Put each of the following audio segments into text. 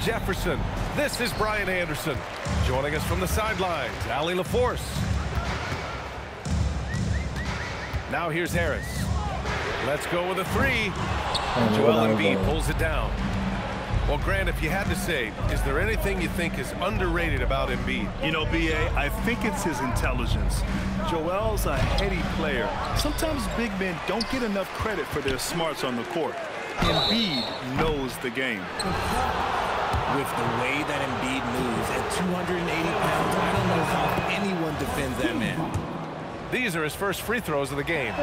Jefferson. This is Brian Anderson. Joining us from the sidelines, Allie LaForce. Now here's Harris. Let's go with a three. Joel Embiid pulls it down. Well, Grant, if you had to say, is there anything you think is underrated about Embiid? You know, B.A., I think it's his intelligence. Joel's a heady player. Sometimes big men don't get enough credit for their smarts on the court. Embiid knows the game. With the way that Embiid moves at 280 pounds, I don't know how anyone defends that man. These are his first free throws of the game.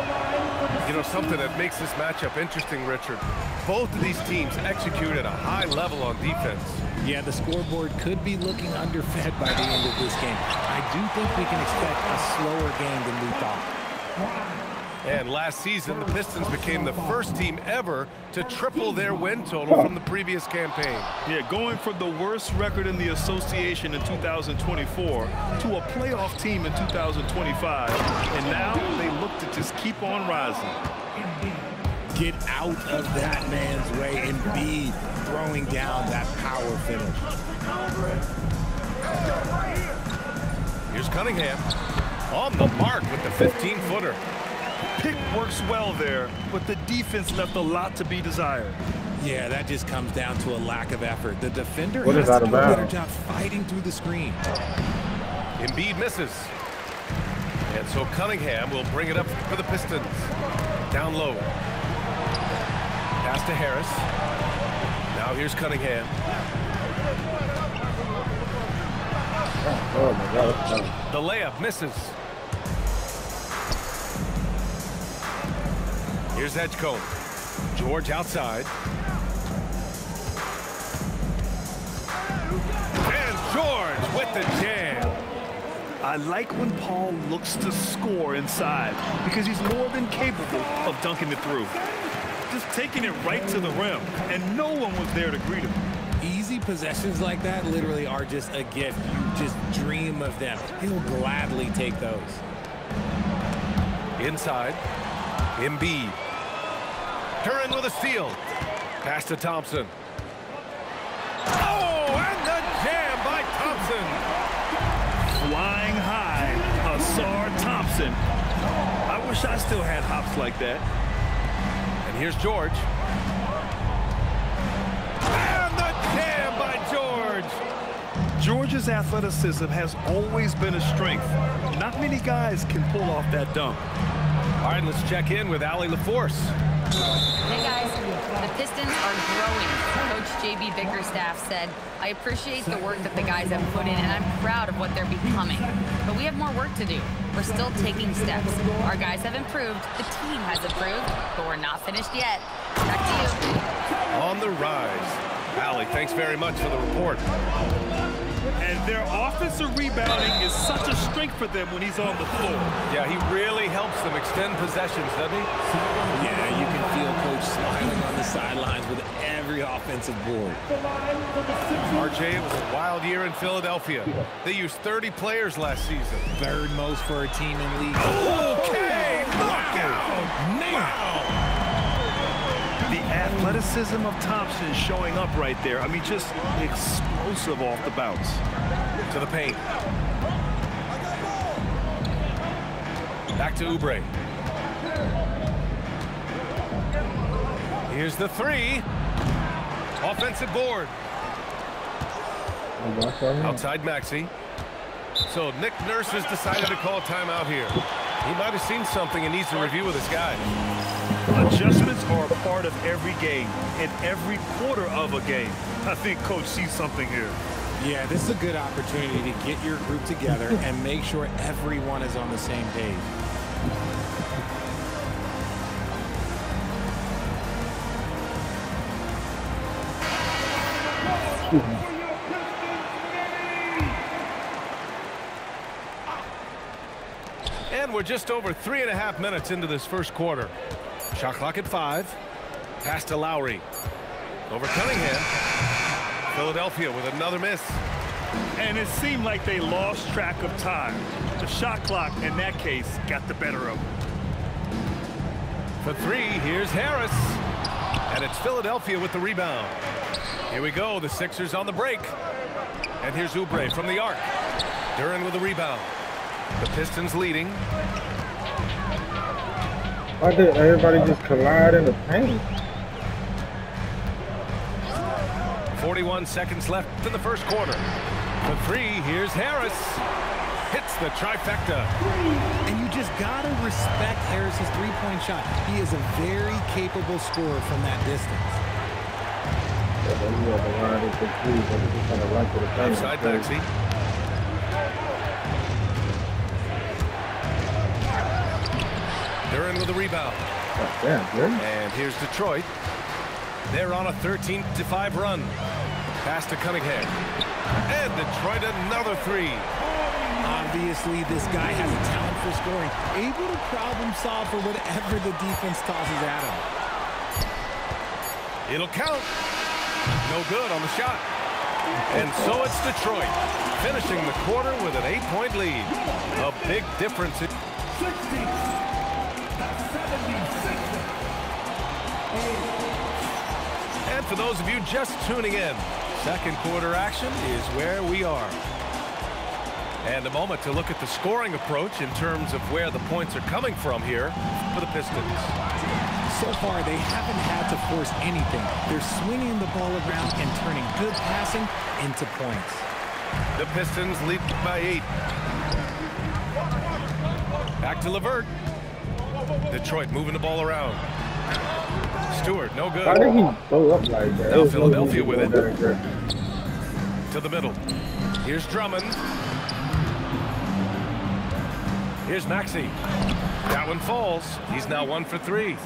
You know, something that makes this matchup interesting, Richard. Both of these teams execute at a high level on defense. Yeah, the scoreboard could be looking underfed by the end of this game. I do think we can expect a slower game than we thought. And last season, the Pistons became the first team ever to triple their win total from the previous campaign. Yeah, going from the worst record in the association in 2024 to a playoff team in 2025. And now they look to just keep on rising. Get out of that man's way. Embiid throwing down that power finish. Here's Cunningham on the mark with the 15-footer. Pick works well there, but the defense left a lot to be desired. Yeah, that just comes down to a lack of effort. The defender has to do a better job fighting through the screen. Embiid misses. And so Cunningham will bring it up for the Pistons. Down low. Pass to Harris. Now here's Cunningham. Oh my God. The layup misses. Here's Edgecombe. George outside. And George with the jam. I like when Paul looks to score inside because he's more than capable of dunking it through. Just taking it right to the rim, and no one was there to greet him. Easy possessions like that literally are just a gift. You just dream of them. He'll gladly take those. Inside. Embiid. Curran with a steal. Pass to Thompson. Oh, and the jam by Thompson. Flying high, Asar Thompson. I wish I still had hops like that. And here's George. And the jam by George. George's athleticism has always been a strength. Not many guys can pull off that dunk. All right, let's check in with Allie LaForce. Hey guys, the Pistons are growing. Coach J.B. Bickerstaff said, I appreciate the work that the guys have put in and I'm proud of what they're becoming. But we have more work to do. We're still taking steps. Our guys have improved, the team has improved, but we're not finished yet. Back to you. On the rise. Allie, thanks very much for the report. And their offensive rebounding is such a strength for them when he's on the floor. Yeah, he really helps them extend possessions, doesn't he? Yeah, you can feel Coach smiling on the sidelines with every offensive board. RJ, it was a wild year in Philadelphia. They used 30 players last season. Third most for a team in league. Okay, knockout! Man! The athleticism of Thompson showing up right there. I mean, just explosive off the bounce. To the paint. Back to Oubre. Here's the three. Offensive board. Outside Maxey. So Nick Nurse has decided to call timeout here. He might have seen something and needs to review with his guys. Adjustments are a part of every game and every quarter of a game. I think Coach sees something here. Yeah, this is a good opportunity to get your group together and make sure everyone is on the same page. And we're just over 3.5 minutes into this first quarter. Shot clock at 5. Pass to Lowry. Over Cunningham. Philadelphia with another miss. And it seemed like they lost track of time. The shot clock, in that case, got the better of them. For three, here's Harris. And it's Philadelphia with the rebound. Here we go. The Sixers on the break. And here's Oubre from the arc. Duren with the rebound. The Pistons leading. Why did everybody just collide in the paint? 41 seconds left in the first quarter. For three, here's Harris. Hits the trifecta. And you just got to respect Harris's three-point shot. He is a very capable scorer from that distance. Outside Maxey. Duren with the rebound. And here's Detroit. They're on a 13-5 run. Pass to Cunningham. And Detroit another three. Obviously, this guy has a talent for scoring. Able to problem solve for whatever the defense tosses at him. It'll count. No good on the shot. And so it's Detroit, finishing the quarter with an 8-point lead. A big difference. And for those of you just tuning in, second quarter action is where we are. And a moment to look at the scoring approach in terms of where the points are coming from here for the Pistons. So far, they haven't had to force anything. They're swinging the ball around and turning good passing into points. The Pistons lead by 8. Back to LeVert. Detroit moving the ball around. Stewart, no good. Why did he go up like that? Now Philadelphia with it. To the middle. Here's Drummond. Here's Maxey. That one falls. He's now 1 for 3.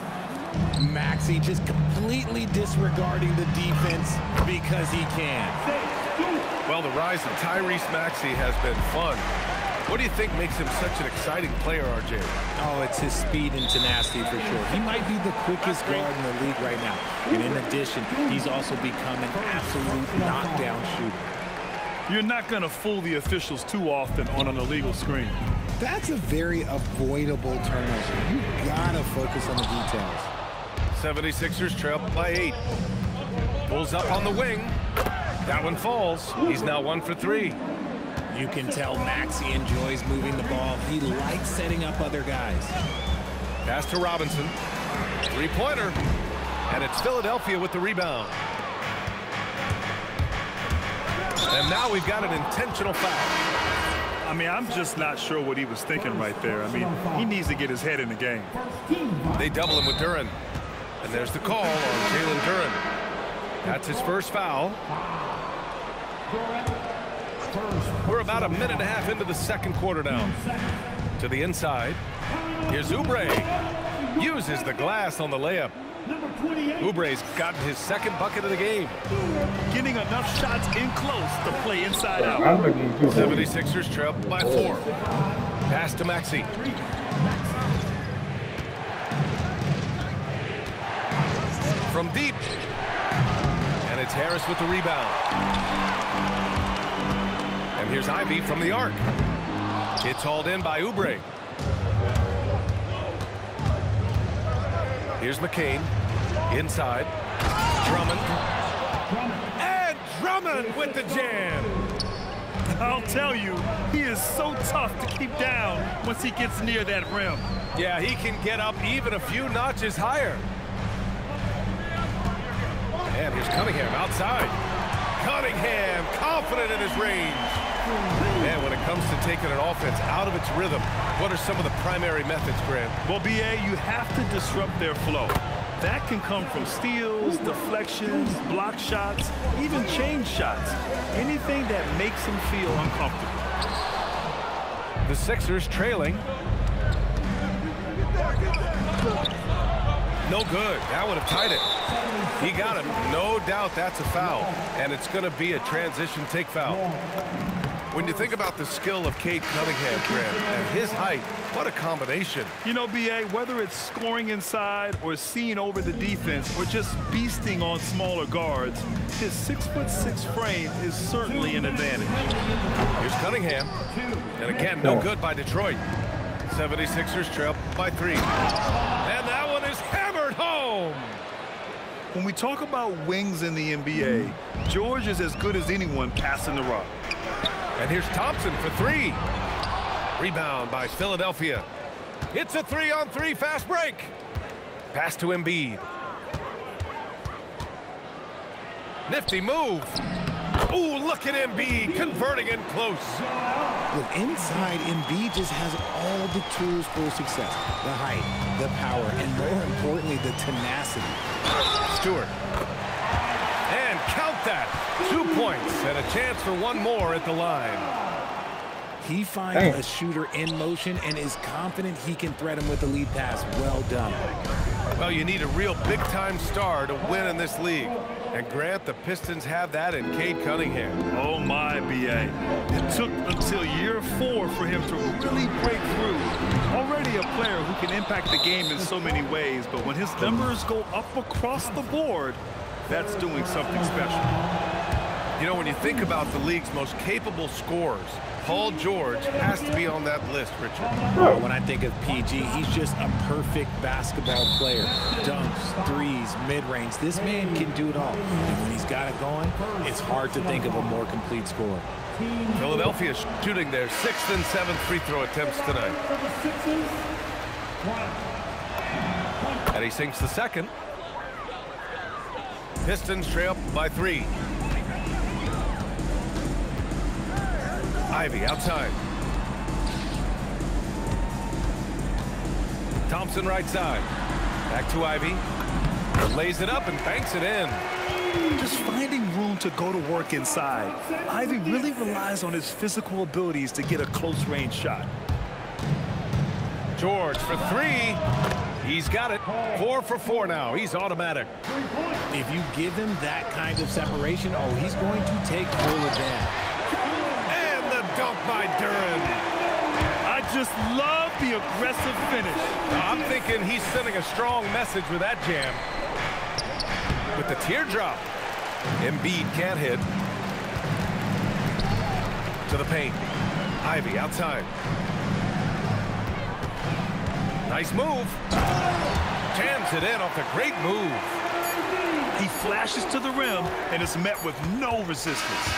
Maxey just completely disregarding the defense because he can. Well, the rise of Tyrese Maxey has been fun. What do you think makes him such an exciting player, RJ? Oh, it's his speed and tenacity for sure. He might be the quickest guard in the league right now. And in addition, he's also become an absolute knockdown shooter. You're not going to fool the officials too often on an illegal screen. That's a very avoidable turnover. You gotta focus on the details. 76ers trail by 8. Pulls up on the wing. That one falls. He's now 1 for 3. You can tell Maxey enjoys moving the ball. He likes setting up other guys. Pass to Robinson. Three-pointer. And it's Philadelphia with the rebound. And now we've got an intentional foul. I mean, I'm just not sure what he was thinking right there. I mean, he needs to get his head in the game. They double him with Duren. And there's the call on Jalen Duren. That's his first foul. We're about a minute and a half into the second quarter now. To the inside. Here's Oubre. Uses the glass on the layup. Oubre's gotten his second bucket of the game. Getting enough shots in close to play inside out. 76ers trail by 4. Pass to Maxey. From deep. And it's Harris with the rebound. And here's Ivy from the arc. It's hauled in by Oubre. Here's McCain. Inside. Drummond. And Drummond with the jam. I'll tell you, he is so tough to keep down once he gets near that rim. Yeah, he can get up even a few notches higher. And here's Cunningham outside. Cunningham confident in his range. And when it comes to taking an offense out of its rhythm, what are some of the primary methods, Grant? Well, BA, you have to disrupt their flow. That can come from steals, deflections, block shots, even change shots. Anything that makes them feel uncomfortable. The Sixers trailing. No good. That would have tied it. He got him. No doubt that's a foul. And it's going to be a transition take foul. When you think about the skill of Cade Cunningham, Grant, and his height, what a combination. You know, BA, whether it's scoring inside or seeing over the defense or just beasting on smaller guards, his 6'6" frame is certainly an advantage. Here's Cunningham. And again, no good by Detroit. 76ers trail by 3. And that one is hammered home. When we talk about wings in the NBA, George is as good as anyone passing the rock. And here's Thompson for three. Rebound by Philadelphia. It's a 3-on-3 fast break. Pass to Embiid. Nifty move. Ooh, look at Embiid converting in close. Look, inside, Embiid just has all the tools for success. The height, the power, and more importantly, the tenacity. Stewart. And count that. 2 points and a chance for one more at the line. He finds a shooter in motion and is confident he can threat him with the lead pass. Well done. Well, you need a real big-time star to win in this league. And Grant, the Pistons have that in Cade Cunningham. Oh my, B.A. It took until year 4 for him to really break through. Already a player who can impact the game in so many ways, but when his numbers go up across the board, that's doing something special. You know, when you think about the league's most capable scorers, Paul George has to be on that list, Richard. When I think of PG, he's just a perfect basketball player. Dunks, threes, mid-range. This man can do it all. And when he's got it going, it's hard to think of a more complete scorer. Philadelphia shooting their 6th and 7th free throw attempts tonight. And he sinks the second. Pistons trail up by 3. Ivy outside. Thompson right side. Back to Ivy. Lays it up and banks it in. Just finding room to go to work inside. Ivy really relies on his physical abilities to get a close-range shot. George for 3. He's got it. 4 for 4 now. He's automatic. If you give him that kind of separation, oh, he's going to take full advantage. Dunk by Duran. I just love the aggressive finish. I'm thinking he's sending a strong message with that jam. With the teardrop. Embiid can't hit. To the paint. Ivy outside. Nice move. Jams it in off a great move. He flashes to the rim and is met with no resistance.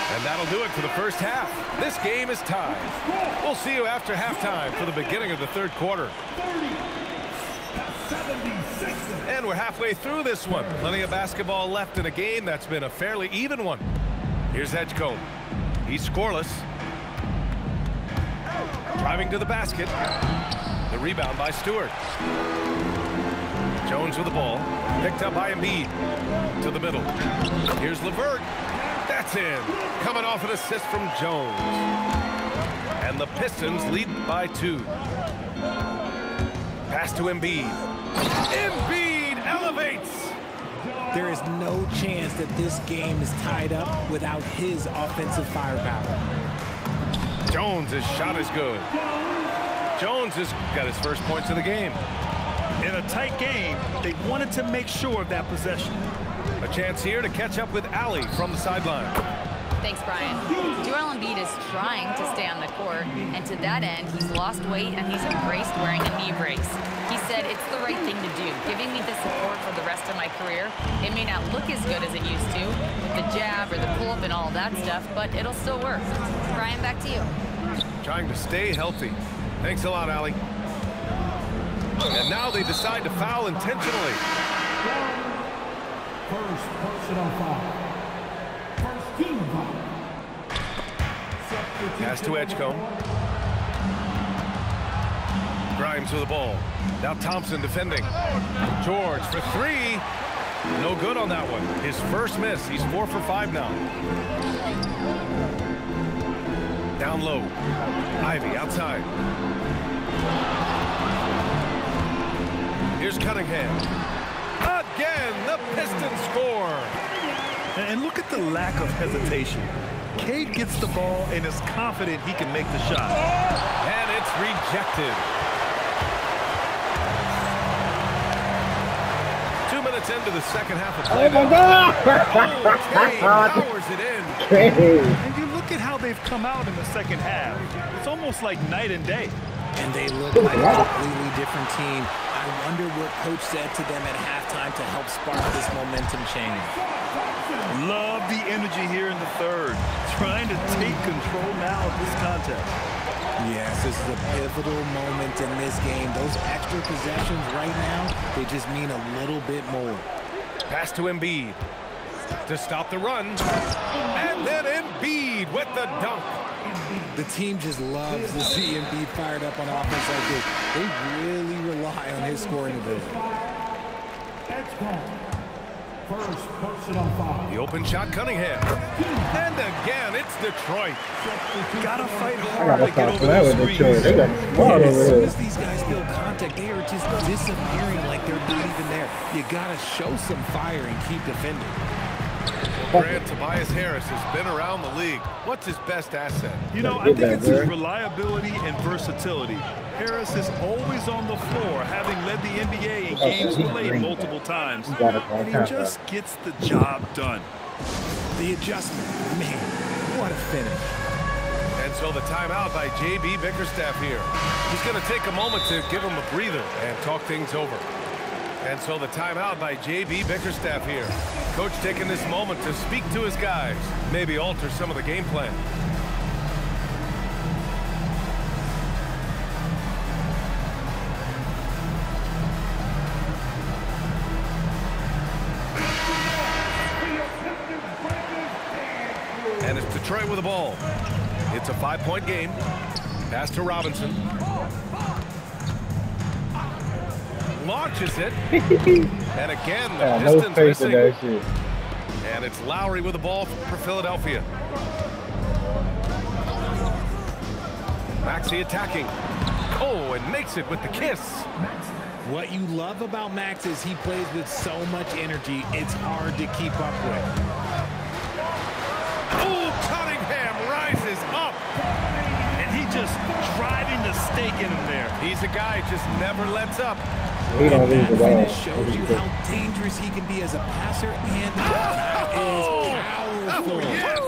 And that'll do it for the first half. This game is tied. We'll see you after halftime for the beginning of the third quarter. And we're halfway through this one. Plenty of basketball left in a game that's been a fairly even one. Here's Edgecombe. He's scoreless. Driving to the basket. The rebound by Stewart. Jones with the ball. Picked up by Embiid. To the middle. Here's LeVert. That's in. Coming off an assist from Jones. And the Pistons lead by 2. Pass to Embiid. Embiid elevates. There is no chance that this game is tied up without his offensive firepower. Jones' shot is good. Jones has got his first points of the game. In a tight game, they wanted to make sure of that possession. A chance here to catch up with Allie from the sideline. Thanks, Brian. Joel Embiid is trying to stay on the court, and to that end, he's lost weight and he's embraced wearing a knee brace. He said it's the right thing to do, giving me the support for the rest of my career. It may not look as good as it used to, with the jab or the pull-up and all that stuff, but it'll still work. Brian, back to you. Trying to stay healthy. Thanks a lot, Allie. And now they decide to foul intentionally. First personal foul. First team foul. Pass to Edgecombe. Grimes with the ball. Now Thompson defending. George for 3. No good on that one. His first miss. He's 4 for 5 now. Down low. Ivy outside. Here's Cunningham. Again, the Pistons score. And look at the lack of hesitation. Cade gets the ball and is confident he can make the shot. And it's rejected. 2 minutes into the second half of play. Oh my God! Cade powers it in. And you look at how they've come out in the second half. It's almost like night and day. And they look like a completely different team I wonder what Coach said to them at halftime to help spark this momentum change. Love the energy here in the third. Trying to take control now of this contest. Yes, this is a pivotal moment in this game. Those extra possessions right now, they just mean a little bit more. Pass to Embiid to stop the run. And then Embiid with the dunk. The team just loves to see Embiid fired up on offense like this. They really rely on his scoring ability. First personal foul. The open shot, Cunningham. And again, it's Detroit. Gotta fight I hard gotta to get stop over playing those with Detroit. screens. They got smart As over soon here. as these guys feel contact, they are just disappearing like they're not even there. You gotta show some fire and keep defending. Grant, Tobias Harris has been around the league. What's his best asset? You know, I think it's his reliability and versatility. Harris is always on the floor, having led the NBA in games played multiple times. And he just gets the job done. The adjustment, man, what a finish. And so the timeout by J.B. Bickerstaff here. He's going to take a moment to give him a breather and talk things over. And so the timeout by J.B. Bickerstaff here. Coach taking this moment to speak to his guys, maybe alter some of the game plan. And it's Detroit with the ball. It's a 5-point game. Pass to Robinson. Launches it. And again, the No Pistons face in that missing. shit. And it's Lowry with the ball for Philadelphia. Maxey attacking. Oh, and makes it with the kiss. What you love about Max is he plays with so much energy, it's hard to keep up with. Oh, Cunningham rises up. And he just driving the stake in him there. He's a guy who just never lets up. He don't lose That the ball. finish shows you how dangerous he can be as a passer, and that is powerful. Yes.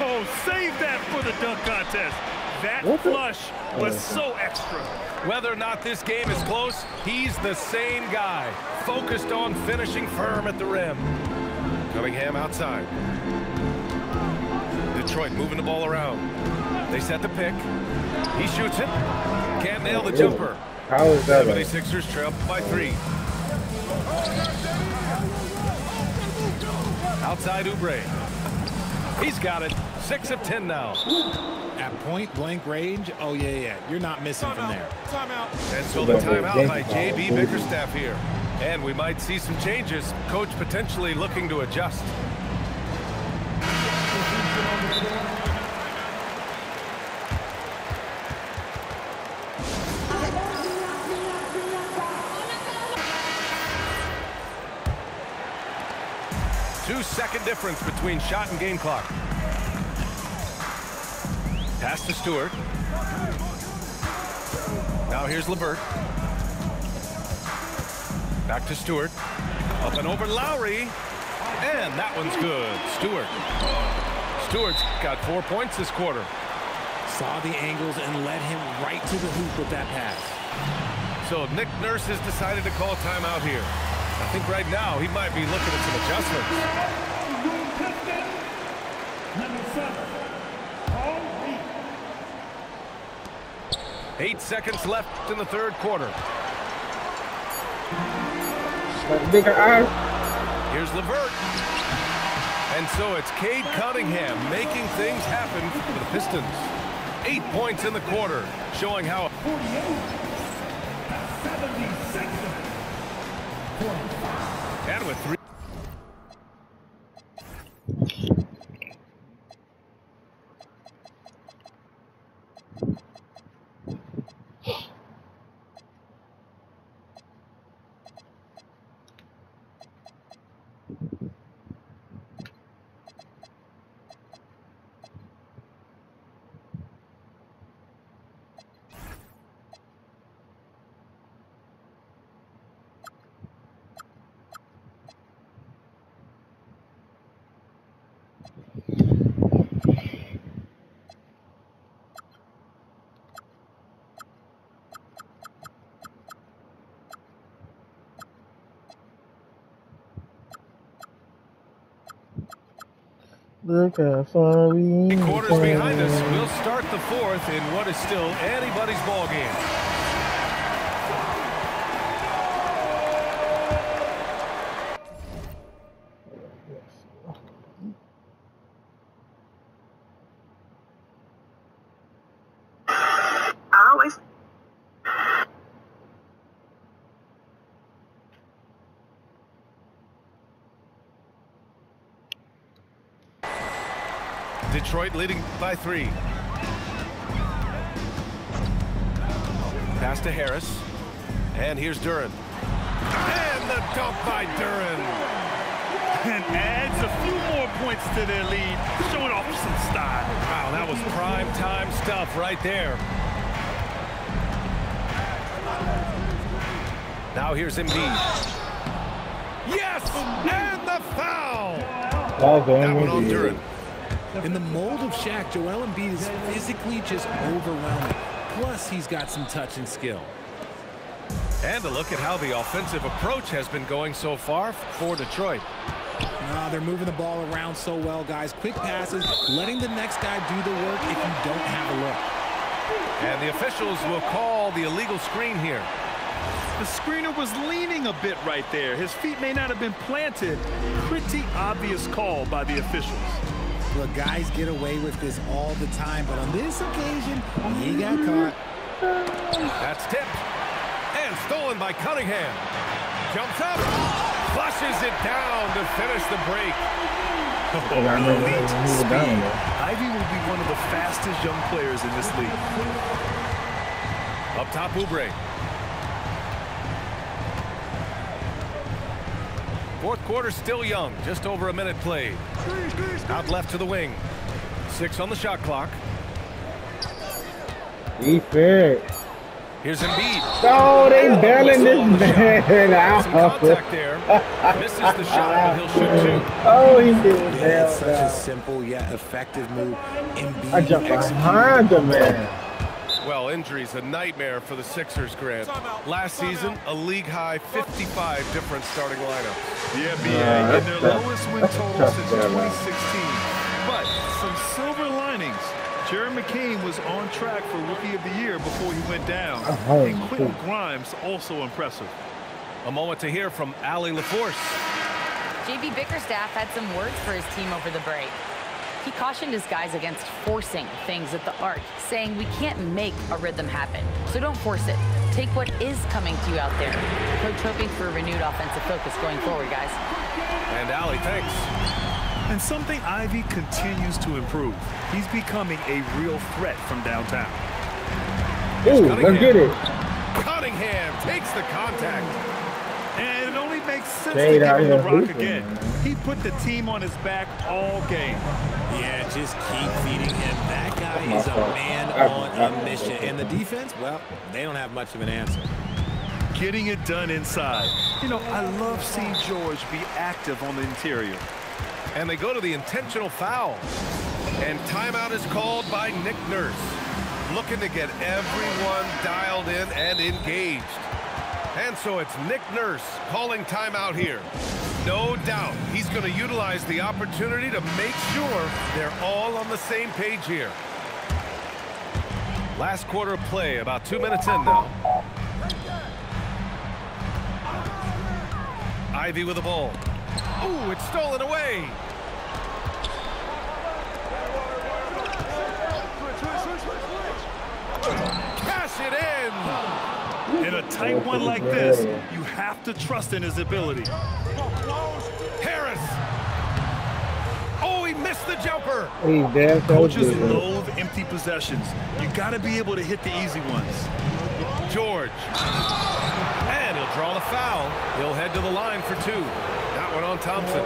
Oh, save that for the dunk contest. That flush was so extra. Whether or not this game is close, he's the same guy, focused on finishing firm at the rim. Cunningham outside. Detroit moving the ball around. They set the pick. He shoots it. Can't nail the jumper. How is that? 76ers trail by 3. Outside Oubre. He's got it. 6 of 10 now. At point-blank range, oh, yeah. You're not missing from there. And so the timeout by J.B. Bickerstaff here. And we might see some changes. Coach potentially looking to adjust. Two-second difference between shot and game clock. Pass to Stewart. Now here's LeVert. Back to Stewart. Up and over Lowry. And that one's good. Stewart's got 4 points this quarter. Saw the angles and led him right to the hoop with that pass. So Nick Nurse has decided to call timeout here. I think right now he might be looking at some adjustments. Number 7. Paul Reed. 8 seconds left in the third quarter. Bigger eyes. Here's LeVert. And so it's Cade Cunningham making things happen for the Pistons. 8 points in the quarter, showing how... 76. And with 3... Look how far we Quarters behind us. We'll start the fourth in what is still anybody's ball game. Detroit leading by 3. Pass to Harris. And here's Duran. And the dunk by Duran. And adds a few more points to their lead, showing off some style. Wow, that was prime time stuff right there. Now here's Embiid. Yes! And the foul! That one on Duran. In the mold of Shaq, Joel Embiid is physically just overwhelming. Plus, he's got some touch and skill. And a look at how the offensive approach has been going so far for Detroit. They're moving the ball around so well, guys. Quick passes, letting the next guy do the work if you don't have a look. And the officials will call the illegal screen here. The screener was leaning a bit right there. His feet may not have been planted. Pretty obvious call by the officials. Look, guys get away with this all the time, but on this occasion, he got caught. That's tipped. And stolen by Cunningham. Jumps up. Flushes it down to finish the break. Elite speed. Ivy will be one of the fastest young players in this league. Up top, Oubre. Fourth quarter still young, just over a minute played. Out left to the wing. 6 on the shot clock. Defense. Here's Embiid. Oh, they bailing this man out. Some contact there. Misses the shot, but he'll shoot 2. Oh, he did. Yeah, it's such a simple yet effective move. Embiid I jumped behind the man. Well, injuries a nightmare for the Sixers, Grant. Last season, a league-high 55 different starting lineups. Yeah, BA, and their lowest win total since 2016. But some silver linings. Jerry McCain was on track for Rookie of the Year before he went down. And Quentin Grimes also impressive. A moment to hear from Allie LaForce. JB Bickerstaff had some words for his team over the break. He cautioned his guys against forcing things at the arc, saying we can't make a rhythm happen, so don't force it. Take what is coming to you out there. Coach hoping for a renewed offensive focus going forward, guys. And Allie, thanks. And something Ivy continues to improve. He's becoming a real threat from downtown. Ooh, let's get it. Cunningham takes the contact. And it only makes sense to give him the rock again. He put the team on his back all game. Yeah, just keep feeding him. That guy is a man on a mission. And the defense, well, they don't have much of an answer. Getting it done inside. You know, I love seeing George be active on the interior. And they go to the intentional foul. And timeout is called by Nick Nurse. Looking to get everyone dialed in and engaged. And so it's Nick Nurse calling timeout here. No doubt he's going to utilize the opportunity to make sure they're all on the same page here. Last quarter of play, about 2 minutes in now. Ivy with the ball. Ooh, it's stolen away. Cash it in. In a tight one like this, you have to trust in his ability. Harris. Oh, he missed the jumper. Coaches loathe empty possessions. You got to be able to hit the easy ones. George. And he'll draw the foul. He'll head to the line for 2. That one on Thompson.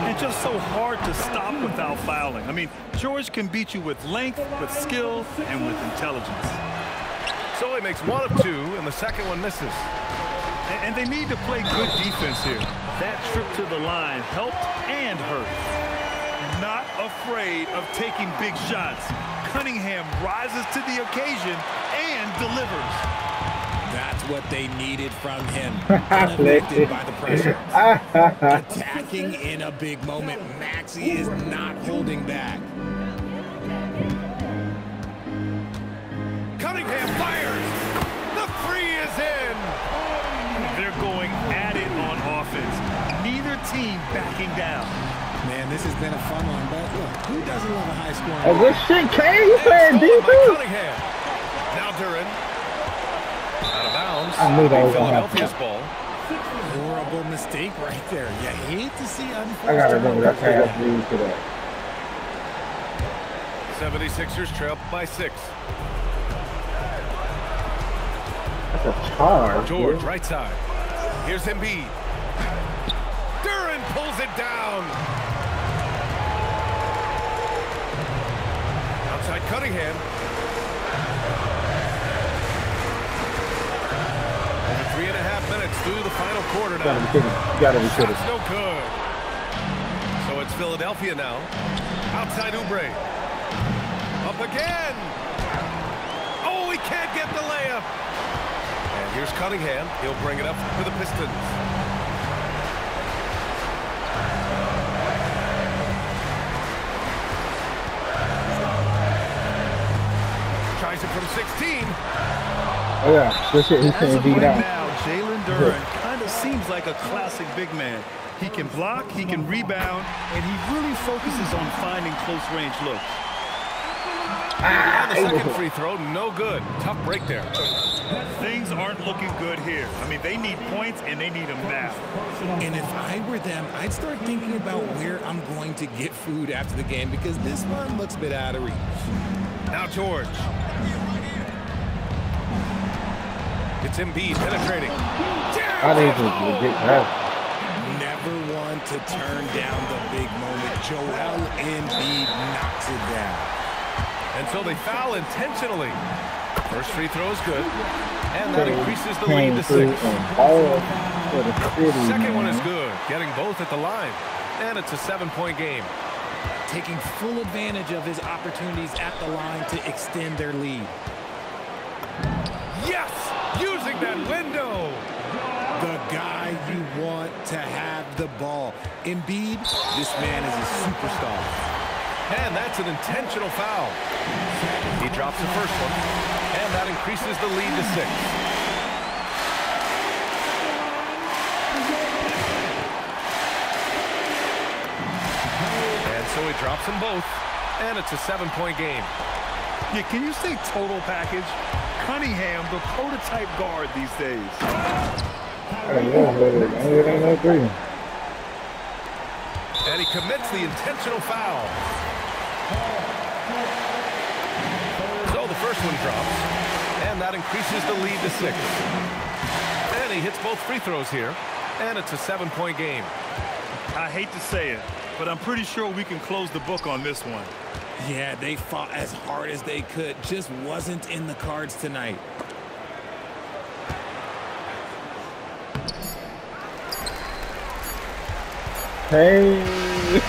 It's just so hard to stop without fouling. I mean, George can beat you with length, with skill, and with intelligence. So he makes 1 of 2, and the second one misses. And they need to play good defense here. That trip to the line helped and hurt. Not afraid of taking big shots. Cunningham rises to the occasion and delivers. That's what they needed from him. Unaffected by the pressure. Attacking in a big moment. Maxey is not holding back. Cunningham fires. The three is in. They're going at it on offense. Neither team backing down. Man, this has been a fun one, but look, who doesn't love a high scoring? Oh, good shit, Kane. You playing defense? Cunningham. Now Duran. Out of bounds. I knew that was going to Philadelphia's happen. ball. Horrible mistake right there. You hate to see unfortunate. I got to remember that pass lead to that. 76ers trail by 6. That's a charge. George, dude. right side. Here's Embiid. Duran pulls it down. Outside Cunningham. Over 3.5 minutes through the final quarter now. Gotta be kidding. Shot's no good. So it's Philadelphia now. Outside Oubre. Up again. Oh, he can't get the layup. And here's Cunningham. He'll bring it up for the Pistons. Tries it from 16. Oh, yeah. Good shit. He's As saying of beat right out. now, Jalen Duran kind of seems like a classic big man. He can block, he can rebound, and he really focuses on finding close-range looks. And the second free throw, no good. Tough break there. Things aren't looking good here. I mean, they need points, and they need them now. And if I were them, I'd start thinking about where I'm going to get food after the game because this one looks a bit out of reach. Now George. It's Embiid penetrating. I think it's a legit pass. Never one to turn down the big moment. Joel Embiid knocks it down. And so they foul intentionally. First free throw is good. And that increases the lead to 6. Second one is good. Getting both at the line. And it's a 7-point game. Taking full advantage of his opportunities at the line to extend their lead. Yes! Using that window. The guy you want to have the ball. Embiid, this man is a superstar. And that's an intentional foul. He drops the first one. And that increases the lead to 6. And so he drops them both. And it's a 7-point game. Yeah, can you say total package? Cunningham, the prototype guard these days. And he commits the intentional foul. So the first one drops. And that increases the lead to 6. And he hits both free throws here. And it's a 7-point game. I hate to say it, but I'm pretty sure we can close the book on this one. Yeah, they fought as hard as they could. Just wasn't in the cards tonight. Hey,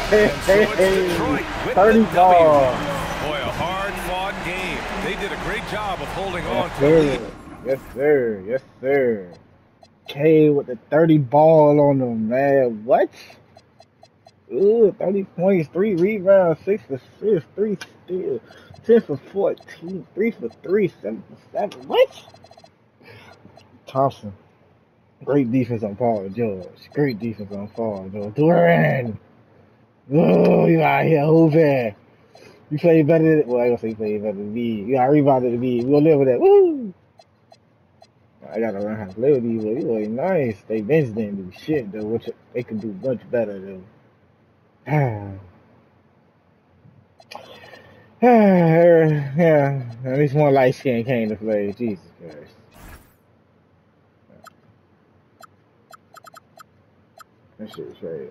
So it's Detroit with 30 the ball. Boy, a hard-fought game. They did a great job of holding on Yes, to the lead. sir. Yes, sir. Yes, sir. K with the 30 ball on them, man. What? Ooh, 30 points, 3 rebounds, 6 assists, 3 steals, 10 for 14, 3 for 3, 7 for 7. What? Thompson. Great defense on Paul George. Great defense on Paul George. Duran. Oh, you out here hooping. You play better than, well, I ain't gonna say you play better than me. You got rebounded to me. We gonna live with that. Woo! I gotta learn how to play with these. These boys nice. They bench didn't do shit though, which they could do much better though. Yeah, at least one light skin came to play. Jesus Christ. That shit was crazy.